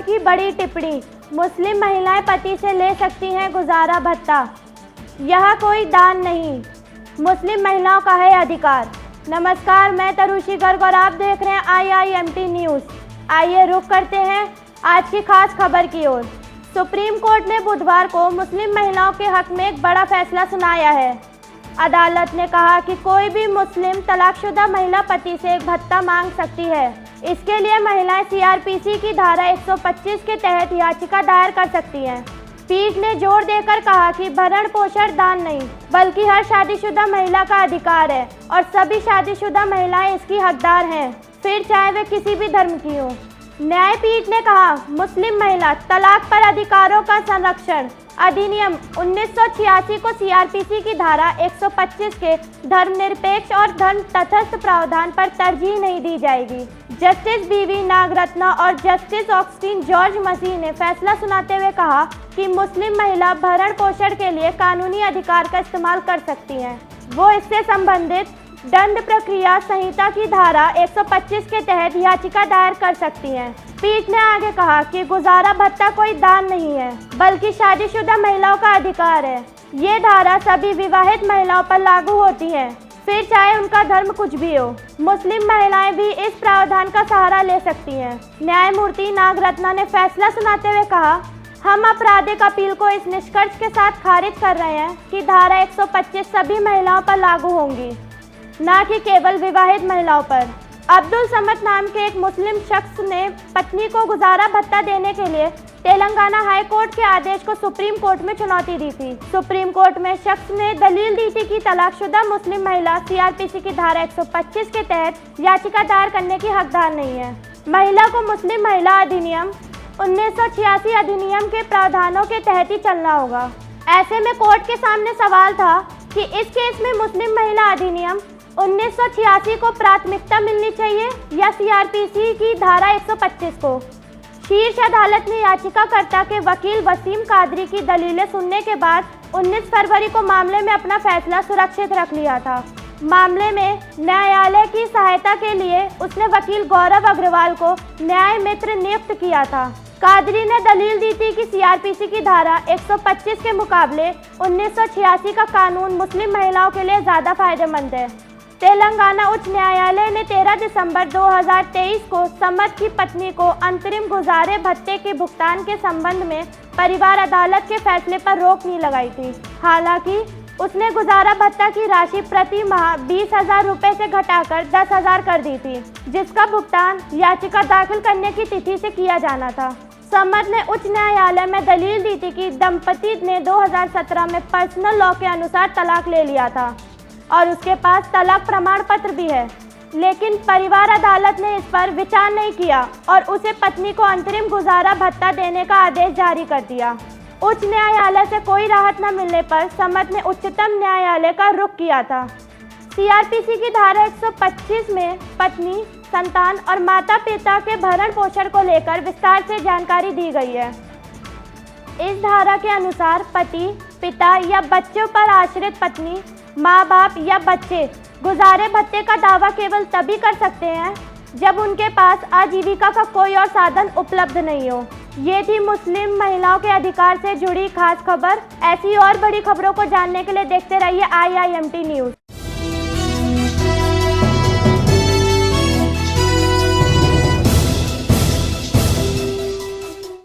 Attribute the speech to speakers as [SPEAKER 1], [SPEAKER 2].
[SPEAKER 1] की बड़ी टिप्पणी, मुस्लिम महिलाएं पति से ले सकती हैं गुजारा भत्ता, यह कोई दान नहीं, मुस्लिम महिलाओं का है अधिकार। नमस्कार, मैं तरुषि गर्ग और आप देख रहे हैं IIMT न्यूज़। आइए रुख करते हैं आज की खास खबर की ओर। सुप्रीम कोर्ट ने बुधवार को मुस्लिम महिलाओं के हक में एक बड़ा फैसला सुनाया है। अदालत ने कहा कि कोई भी मुस्लिम तलाकशुदा महिला पति से एक भत्ता मांग सकती है। इसके लिए महिलाएं CRPC की धारा 125 के तहत याचिका दायर कर सकती हैं। पीठ ने जोर देकर कहा कि भरण पोषण दान नहीं, बल्कि हर शादीशुदा महिला का अधिकार है और सभी शादीशुदा महिलाएं इसकी हकदार हैं, फिर चाहे वे किसी भी धर्म की हों। न्यायपीठ ने कहा, मुस्लिम महिला तलाक पर अधिकारों का संरक्षण अधिनियम 1986 को CRPC की धारा 125 के धर्मनिरपेक्ष और धर्म तटस्थ प्रावधान पर तरजीह नहीं दी जाएगी। जस्टिस BV नागरत्ना और जस्टिस ऑगस्टीन जॉर्ज मसीह ने फैसला सुनाते हुए कहा कि मुस्लिम महिला भरण पोषण के लिए कानूनी अधिकार का इस्तेमाल कर सकती हैं। वो इससे संबंधित दंड प्रक्रिया संहिता की धारा 125 के तहत याचिका दायर कर सकती हैं। पीठ ने आगे कहा कि गुजारा भत्ता कोई दान नहीं है, बल्कि शादीशुदा महिलाओं का अधिकार है। ये धारा सभी विवाहित महिलाओं पर लागू होती है, फिर चाहे उनका धर्म कुछ भी हो। मुस्लिम महिलाएं भी इस प्रावधान का सहारा ले सकती हैं। न्यायमूर्ति नागरत्ना ने फैसला सुनाते हुए कहा, हम आपराधिक अपील को इस निष्कर्ष के साथ खारिज कर रहे हैं कि धारा 125 सभी महिलाओं पर लागू होंगी, न कि केवल विवाहित महिलाओं पर। अब्दुल समद नाम के एक मुस्लिम शख्स ने पत्नी को गुजारा भत्ता देने के लिए तेलंगाना हाई कोर्ट के आदेश को सुप्रीम कोर्ट में चुनौती दी थी। सुप्रीम कोर्ट में शख्स ने दलील दी थी कि तलाकशुदा मुस्लिम महिला CRPC की धारा 125 के तहत याचिका दायर करने की हकदार नहीं है। महिला को मुस्लिम महिला अधिनियम 1986 अधिनियम के प्रावधानों के तहत ही चलना होगा। ऐसे में कोर्ट के सामने सवाल था कि इस केस में मुस्लिम महिला अधिनियम 1986 को प्राथमिकता मिलनी चाहिए या CRPC की धारा 125 को। शीर्ष अदालत ने याचिकाकर्ता के वकील वसीम कादरी की दलीलें सुनने के बाद 19 फरवरी को मामले में अपना फैसला सुरक्षित रख लिया था। मामले में न्यायालय की सहायता के लिए उसने वकील गौरव अग्रवाल को न्याय मित्र नियुक्त किया था। कादरी ने दलील दी थी कि CRPC की धारा 125 के मुकाबले 1986 का कानून मुस्लिम महिलाओं के लिए ज़्यादा फायदेमंद है। तेलंगाना उच्च न्यायालय ने 13 दिसंबर 2023 को समद की पत्नी को अंतरिम गुजारे भत्ते के भुगतान के संबंध में परिवार अदालत के फैसले पर रोक नहीं लगाई थी। हालांकि उसने गुजारा भत्ता की राशि प्रति माह 20,000 रुपये से घटाकर 10,000 कर दी थी, जिसका भुगतान याचिका दाखिल करने की तिथि से किया जाना था। समद ने उच्च न्यायालय में दलील दी थी कि दंपति ने 2017 में पर्सनल लॉ के अनुसार तलाक ले लिया था और उसके पास तलाक प्रमाण पत्र भी है, लेकिन परिवार अदालत ने इस पर विचार नहीं किया और उसे पत्नी को अंतरिम गुजारा भत्ता देने का आदेश जारी कर दिया। उच्च न्यायालय से कोई राहत न मिलने पर समद ने उच्चतम न्यायालय का रुख किया था। CRPC की धारा 125 में पत्नी, संतान और माता पिता के भरण पोषण को लेकर विस्तार से जानकारी दी गई है। इस धारा के अनुसार पति, पिता या बच्चों पर आश्रित पत्नी, माँ बाप या बच्चे गुजारे भत्ते का दावा केवल तभी कर सकते हैं जब उनके पास आजीविका का कोई और साधन उपलब्ध नहीं हो। ये थी मुस्लिम महिलाओं के अधिकार से जुड़ी खास खबर। ऐसी और बड़ी खबरों को जानने के लिए देखते रहिए IIMT न्यूज़।